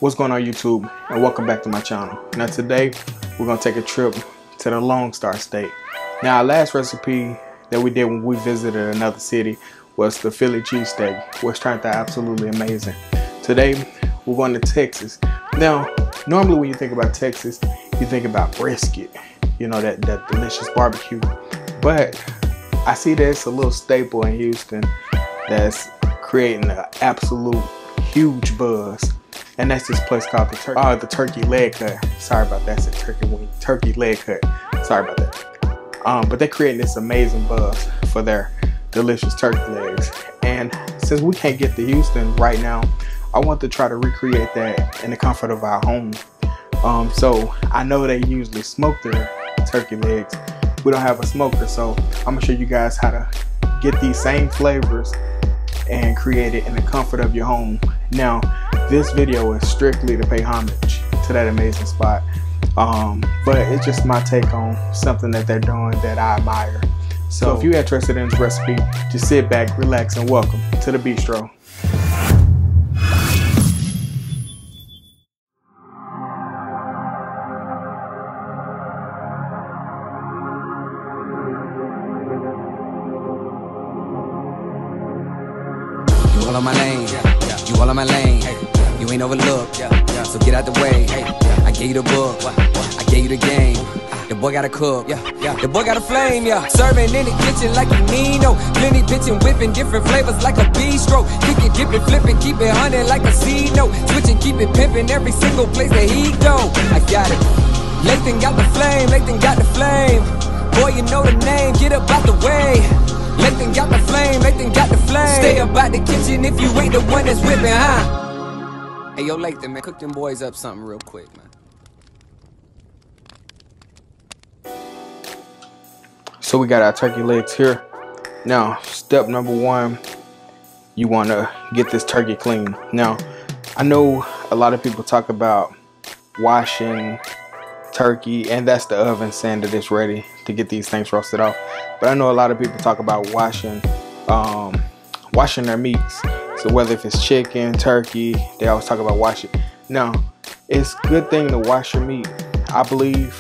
What's going on YouTube, and welcome back to my channel. Now today we're going to take a trip to the Lone Star State. Now our last recipe that we did when we visited another city was the Philly cheesesteak, which turned out absolutely amazing. Today we're going to Texas. Now normally when you think about Texas, you think about brisket, you know, that delicious barbecue. But I see there's a little staple in Houston that's creating an absolute huge buzz, and that's this place called the Turkey Leg Cut. Sorry about that, it's a turkey leg cut. Sorry about that. But they're creating this amazing buzz for their delicious turkey legs. And since we can't get to Houston right now, I want to try to recreate that in the comfort of our home. So I know they usually smoke their turkey legs. We don't have a smoker, so I'm gonna show you guys how to get these same flavors and create it in the comfort of your home. Now, this video is strictly to pay homage to that amazing spot, but it's just my take on something that they're doing that I admire. So if you're interested in this recipe, just sit back, relax, and welcome to the Bistro. You all on my lane, you all on my lane. You ain't overlooked, so get out the way. I gave you the book, I gave you the game. The boy gotta cook, the boy got a flame, Serving in the kitchen like you need no. Plenty bitchin', whipping different flavors like a bistro. Kick it, dip it, flip it, keep it hunting like a C note. Switching, keep it pimping every single place that he go. I got it. Lathan got the flame, Lathan got the flame. Boy, you know the name, get up out the way. Lathan got the flame, Lathan got the flame. Stay up out the kitchen if you ain't the one that's whipping, huh? Hey, yo, Lathan, man, cook them boys up something real quick, man. So we got our turkey legs here. Now, step number one, you want to get this turkey clean. Now, I know a lot of people talk about washing turkey, and that's the oven saying that it's ready to get these things roasted off. But I know a lot of people talk about washing their meats. So whether if it's chicken, turkey, they always talk about washing. Now, it's a good thing to wash your meat, I believe,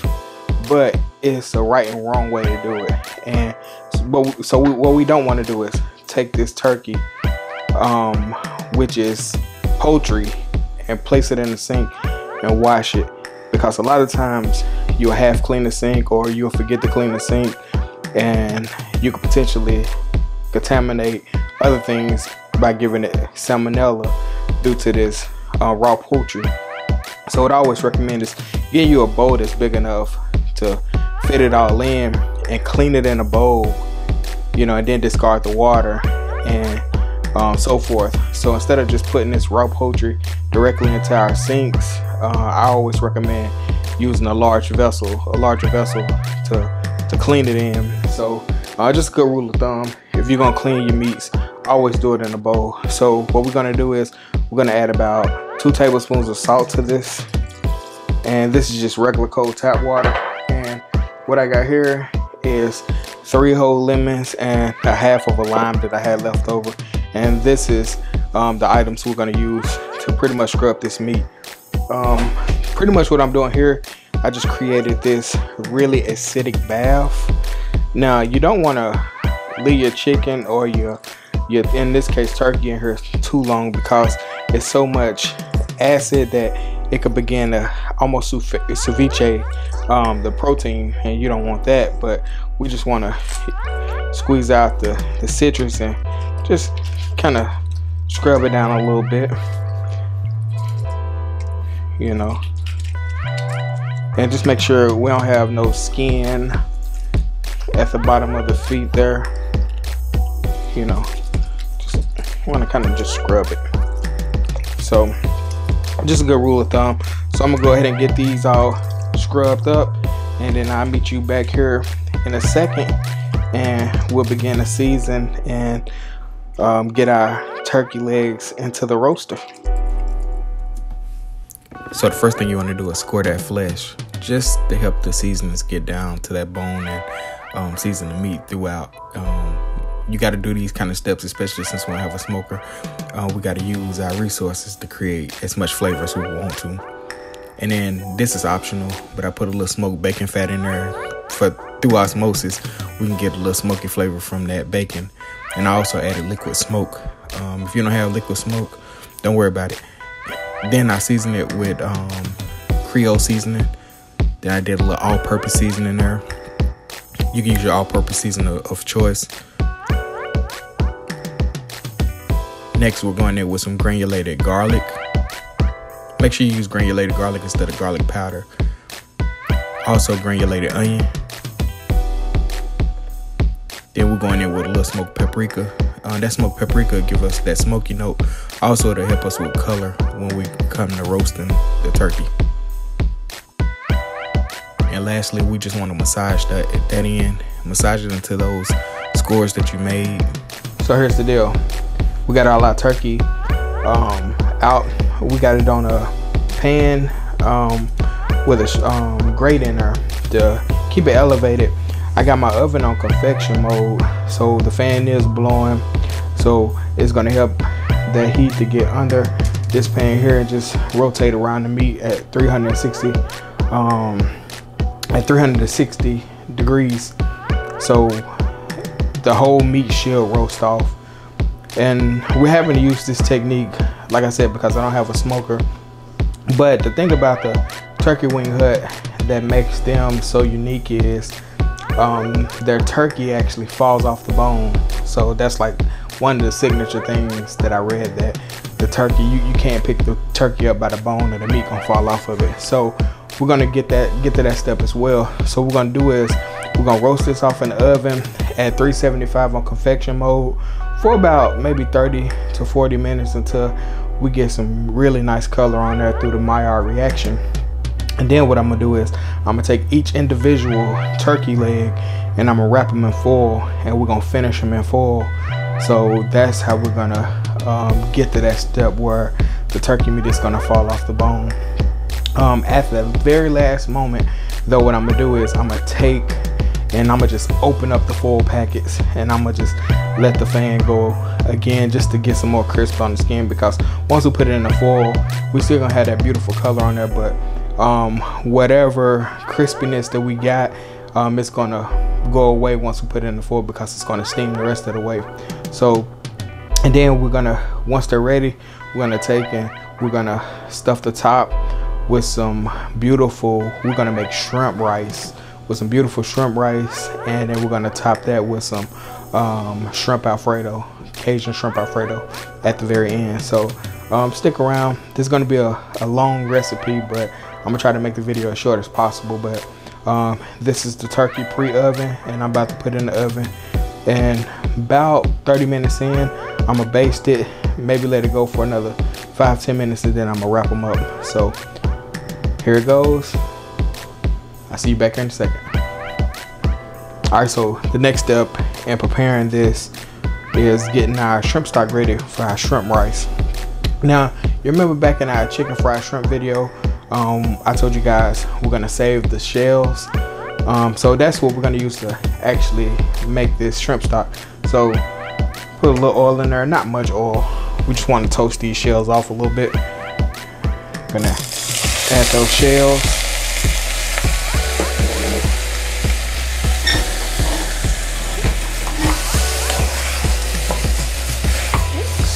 but it's a right and wrong way to do it. And what we don't want to do is take this turkey, which is poultry, and place it in the sink and wash it. Because a lot of times you'll half clean the sink, or you'll forget to clean the sink, and you could potentially contaminate other things by giving it salmonella due to this raw poultry. So what I always recommend is getting you a bowl that's big enough to fit it all in and clean it in a bowl, you know, and then discard the water and so forth. So instead of just putting this raw poultry directly into our sinks, I always recommend using a larger vessel to clean it in. So just a good rule of thumb, if you're gonna clean your meats, always do it in a bowl. So what we're gonna do is we're gonna add about 2 tablespoons of salt to this, and this is just regular cold tap water. And what I got here is 3 whole lemons and a half of a lime that I had left over. And this is the items we're gonna use to pretty much scrub this meat. Pretty much what I'm doing here, I just created this really acidic bath. Now you don't want to leave your chicken or your in this case turkey in here too long, because it's so much acid that it could begin to almost ceviche the protein, and you don't want that. But we just want to squeeze out the citrus and just kind of scrub it down a little bit, you know, and just make sure we don't have no skin at the bottom of the feet there, you know. Just want to kind of just scrub it. So just a good rule of thumb. So I'm gonna go ahead and get these all scrubbed up, and then I'll meet you back here in a second, and we'll begin to season and get our turkey legs into the roaster. So the first thing you want to do is score that flesh, just to help the seasonings get down to that bone and season the meat throughout. you got to do these kind of steps, especially since we don't have a smoker. We got to use our resources to create as much flavor as we want to. And then this is optional, but I put a little smoked bacon fat in there through osmosis. We can get a little smoky flavor from that bacon. And I also added liquid smoke. If you don't have liquid smoke, don't worry about it. Then I seasoned it with Creole seasoning. Then I did a little all-purpose seasoning there. You can use your all-purpose seasoning of choice. Next, we're going in with some granulated garlic. Make sure you use granulated garlic instead of garlic powder. Also, granulated onion. Then we're going in with a little smoked paprika. That smoked paprika give us that smoky note. Also, it'll help us with color when we come to roasting the turkey. And lastly, we just want to massage that end. Massage it into those scores that you made. So here's the deal. We got all our turkey out. We got it on a pan with a grate in there to keep it elevated. I got my oven on convection mode, so the fan is blowing, so it's gonna help that heat to get under this pan here and just rotate around the meat at 360 degrees, so the whole meat should roast off. And we're having to use this technique, like I said, because I don't have a smoker. But the thing about the turkey wing hut that makes them so unique is their turkey actually falls off the bone. So that's like one of the signature things that I read, that the turkey, you can't pick the turkey up by the bone and the meat gonna fall off of it. So we're gonna get to that step as well. So what we're gonna do is we're gonna roast this off in the oven at 375 on convection mode for about maybe 30 to 40 minutes until we get some really nice color on there through the Maillard reaction. And then what I'm gonna do is I'm gonna take each individual turkey leg and I'm gonna wrap them in foil, and we're gonna finish them in foil. So that's how we're gonna get to that step where the turkey meat is gonna fall off the bone. At the very last moment though, what I'm gonna do is I'm gonna take and I'm gonna just open up the foil packets, and I'm gonna just let the fan go again just to get some more crisp on the skin, because once we put it in the foil, we still gonna have that beautiful color on there, but whatever crispiness that we got, it's gonna go away once we put it in the foil, because it's gonna steam the rest of the way. So, and then we're gonna, once they're ready, we're gonna take and we're gonna stuff the top with some beautiful, we're gonna make shrimp rice with some beautiful shrimp rice, and then we're gonna top that with some shrimp Alfredo, Cajun shrimp Alfredo at the very end. So stick around. This is gonna be a long recipe, but I'm gonna try to make the video as short as possible. But this is the turkey pre-oven, and I'm about to put it in the oven, and about 30 minutes in, I'm gonna baste it, maybe let it go for another 5-10 minutes, and then I'm gonna wrap them up. So here it goes. I'll see you back here in a second. All right, so the next step in preparing this is getting our shrimp stock ready for our shrimp rice. Now, you remember back in our chicken fried shrimp video, I told you guys we're gonna save the shells. So that's what we're gonna use to actually make this shrimp stock. So put a little oil in there, not much oil. We just want to toast these shells off a little bit. Gonna add those shells.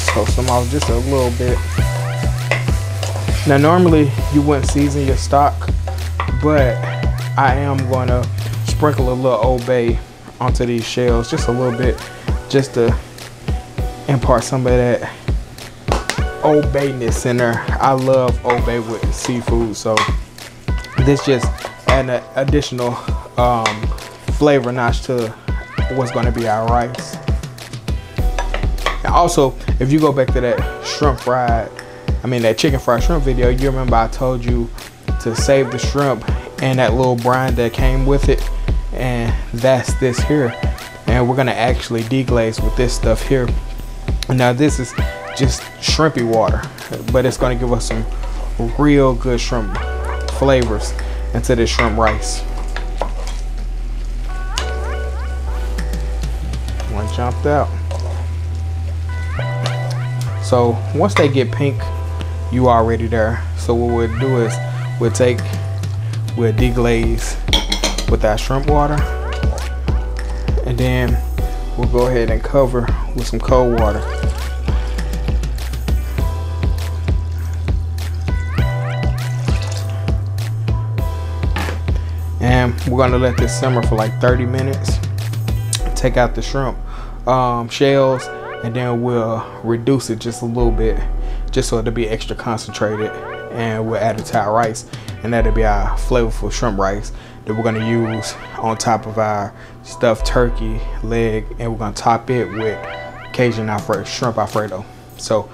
Toast them off just a little bit. Now normally you wouldn't season your stock, but I am going to sprinkle a little Old Bay onto these shells, just a little bit, just to impart some of that Old Bay-ness in there. I love Old Bay with seafood, so this just add an additional flavor notch to what's going to be our rice. And also, if you go back to that that chicken fried shrimp video, you remember I told you to save the shrimp and that little brine that came with it, and that's this here. And we're gonna actually deglaze with this stuff here. Now this is just shrimpy water, but it's gonna give us some real good shrimp flavors into this shrimp rice. jumped out. So once they get pink, you already there. So what we'll do is we'll deglaze with that shrimp water, and then we'll go ahead and cover with some cold water. And we're gonna let this simmer for like 30 minutes. Take out the shrimp shells, and then we'll reduce it just a little bit, just so it'll be extra concentrated. And we'll add it to our rice, and that'll be our flavorful shrimp rice that we're gonna use on top of our stuffed turkey leg, and we're gonna top it with Cajun shrimp Alfredo. So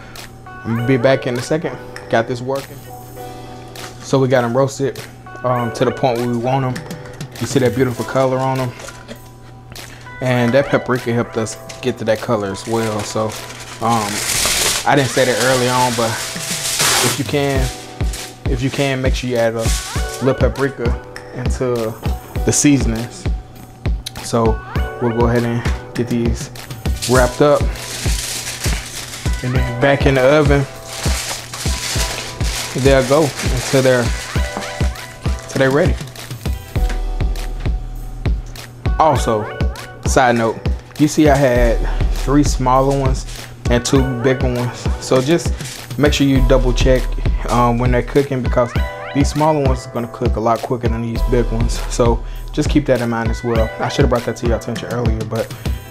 I'm gonna be back in a second. Got this working. So we got them roasted to the point where we want them. You see that beautiful color on them, and that paprika helped us get to that color as well. So I didn't say that early on, but if you can, make sure you add a little paprika into the seasonings. So we'll go ahead and get these wrapped up, and then back in the oven. They'll go until they're ready. Also, side note, you see I had 3 smaller ones and 2 bigger ones. So just make sure you double check when they're cooking, because these smaller ones are gonna cook a lot quicker than these big ones. So just keep that in mind as well. I should have brought that to your attention earlier, but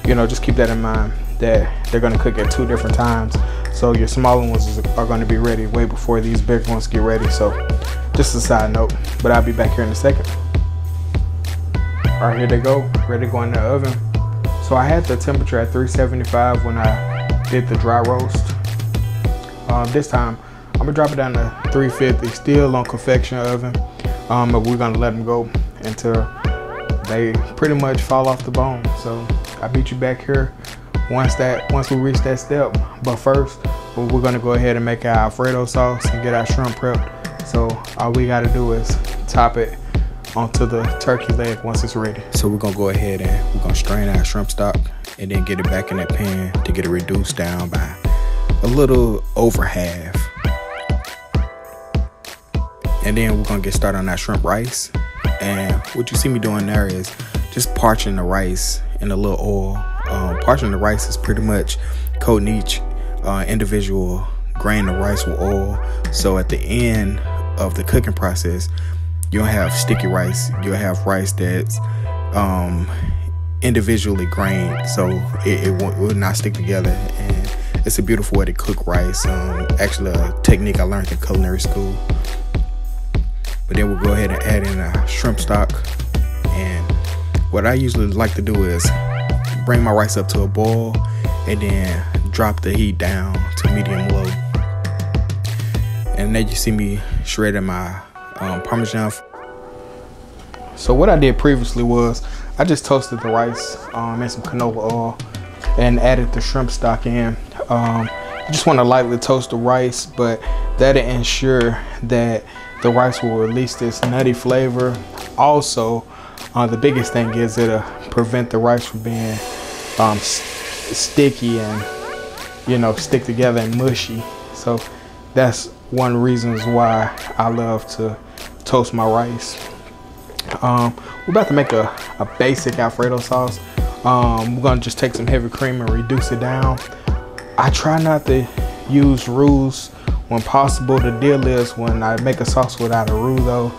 you know, just keep that in mind that they're gonna cook at 2 different times. So your smaller ones are gonna be ready way before these big ones get ready. So just a side note, but I'll be back here in a second. All right, here they go, ready to go in the oven. So I had the temperature at 375 when I did the dry roast. This time I'm gonna drop it down to 350, still on convection oven. But we're gonna let them go until they pretty much fall off the bone. So I'll beat you back here once we reach that step. But first, we're gonna go ahead and make our Alfredo sauce and get our shrimp prepped. So all we gotta do is top it onto the turkey leg once it's ready. So we're gonna go ahead and we're gonna strain our shrimp stock and then get it back in that pan to get it reduced down by a little over half. And then we're gonna get started on that shrimp rice. And what you see me doing there is just parching the rice in a little oil. Parching the rice is pretty much coating each individual grain of rice with oil. So at the end of the cooking process, you don't have sticky rice. You'll have rice that's individually grained, so it will not stick together. And it's a beautiful way to cook rice. Actually, a technique I learned in culinary school. But then we'll go ahead and add in our shrimp stock. And what I usually like to do is bring my rice up to a boil and then drop the heat down to medium low. And then you see me shredding my Parmesan. So what I did previously was I just toasted the rice in some canola oil and added the shrimp stock in. You just want to lightly toast the rice, but that'll ensure that the rice will release this nutty flavor. Also, the biggest thing is it'll prevent the rice from being sticky and, you know, stick together and mushy. So that's one reason why I love to toast my rice. We're about to make a basic Alfredo sauce. We're gonna just take some heavy cream and reduce it down. I try not to use roux when possible. The deal is when I make a sauce without a roux though,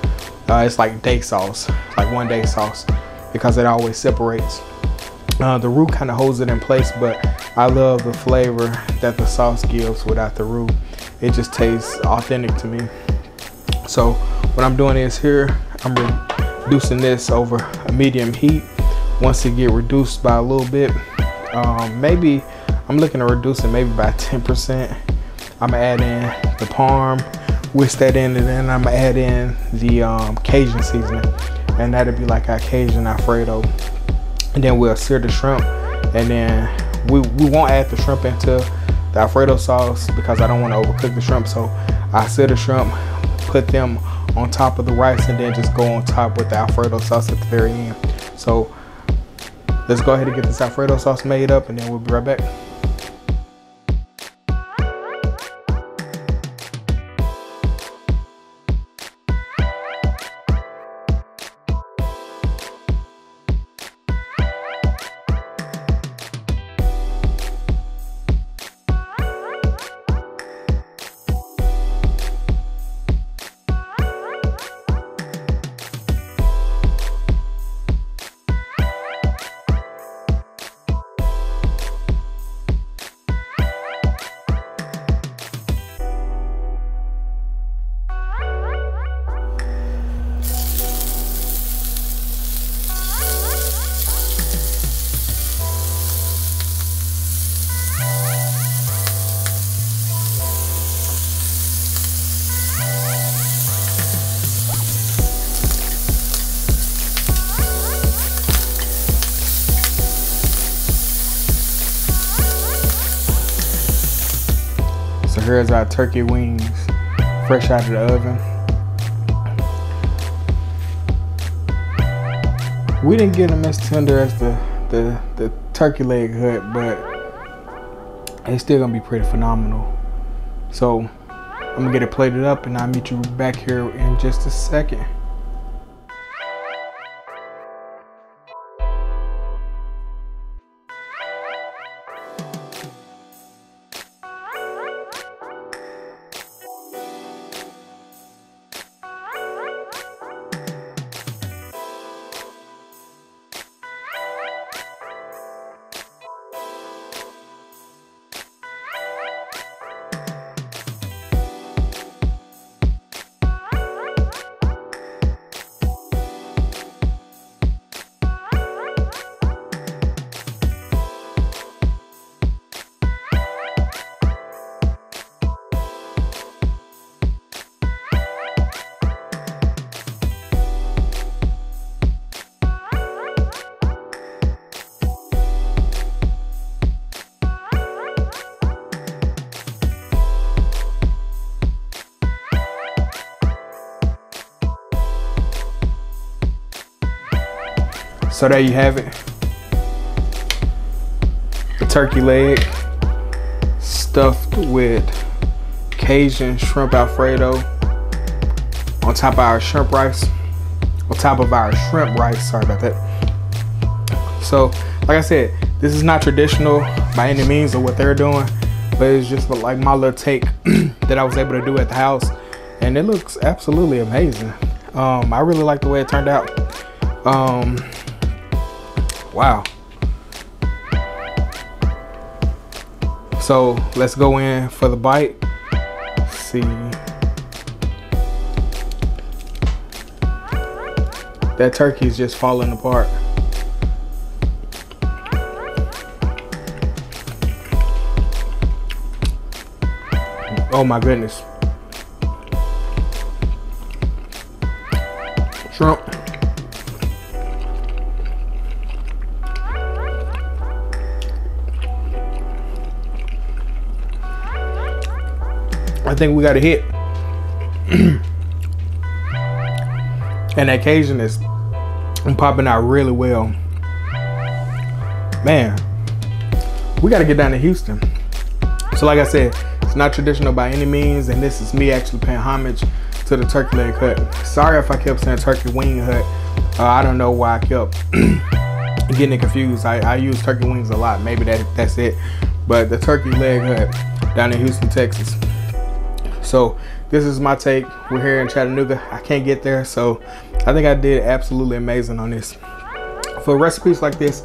it's like day sauce, like 1 day sauce, because it always separates. The roux kind of holds it in place, but I love the flavor that the sauce gives without the roux. It just tastes authentic to me. So what I'm doing is here, I'm reducing this over a medium heat. Once it get reduced by a little bit, maybe I'm looking to reduce it maybe by 10%. I'm gonna add in the parm, whisk that in, and then I'm gonna add in the Cajun seasoning, and that'll be like our Cajun Alfredo. And then we'll sear the shrimp, and then we won't add the shrimp into the Alfredo sauce because I don't want to overcook the shrimp. So I sear the shrimp, put them on top of the rice, and then just go on top with the Alfredo sauce at the very end. So let's go ahead and get this Alfredo sauce made up, and then we'll be right back. So here's our turkey wings, fresh out of the oven. We didn't get them as tender as the turkey leg hut, but it's still gonna be pretty phenomenal. So I'm gonna get it plated up, and I'll meet you back here in just a second. So there you have it. The turkey leg stuffed with Cajun shrimp Alfredo on top of our shrimp rice. Sorry about that. So, like I said, this is not traditional by any means of what they're doing, but it's just like my little take that I was able to do at the house, and it looks absolutely amazing. I really like the way it turned out. Wow. So let's go in for the bite. Let's see. That turkey is just falling apart. Oh my goodness. Shrimp. I think we got a hit. And that Cajun is popping out really well. Man, we got to get down to Houston. So like I said, it's not traditional by any means, and this is me actually paying homage to the turkey leg hut. Sorry if I kept saying turkey wing hut. I don't know why I kept getting it confused. I use turkey wings a lot. Maybe that's it. But the turkey leg hut down in Houston, Texas. So this is my take. We're here in Chattanooga. I can't get there, so I think I did absolutely amazing on this. For recipes like this,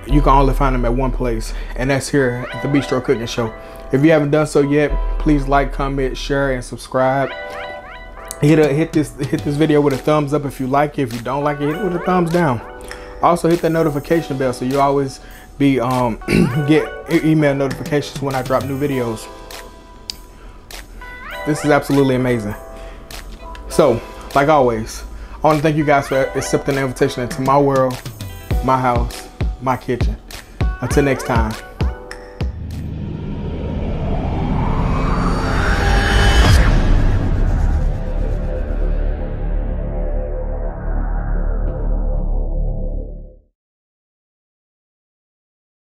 you can only find them at one place, and that's here at the Bistro Cooking Show. If you haven't done so yet, please like, comment, share, and subscribe. Hit this video with a thumbs up if you like it. If you don't like it, hit it with a thumbs down. Also hit that notification bell so you always be get email notifications when I drop new videos. This is absolutely amazing. So, like always, I want to thank you guys for accepting the invitation into my world, my house, my kitchen. Until next time.